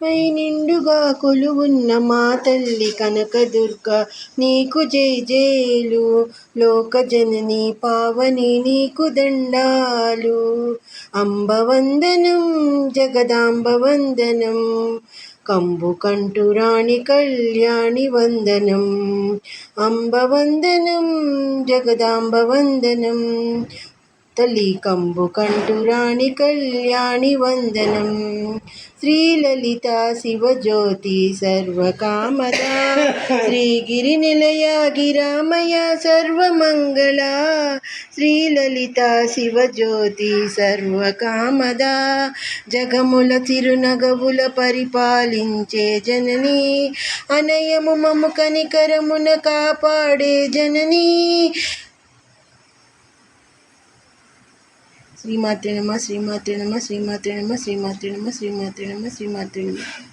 పై నిండుగా కొలువున్న మా తల్లి కనకదుర్గ నీకు జై జేలు. లోక జనని పావని నీకు దండాలు. అంబ వందనం జగదాంబ వందనం, కంబు కంఠురాణి కళ్యాణి వందనం. అంబ వందనం జగదాంబ వందనం, తల్లి కంబు కంఠురాణి కళ్యాణి వందనం. శ్రీలలిత శివజ్యోతి సర్వకామద, శ్రీగిరి నిలయ గిరామయ సర్వమంగళ. శ్రీలలిత శివజ్యోతి సర్వకామద, జగముల తిరునగవుల పరిపాలించే జనని, అనయము మము కనికరమున కాపాడే జనని. శ్రీమాత్రే నమః, శ్రీమాత్రే నమః, శ్రీమాత్రే నమః, శ్రీమాత్రే నమః, శ్రీమాత్రే నమః, శ్రీమాత్రే నమః.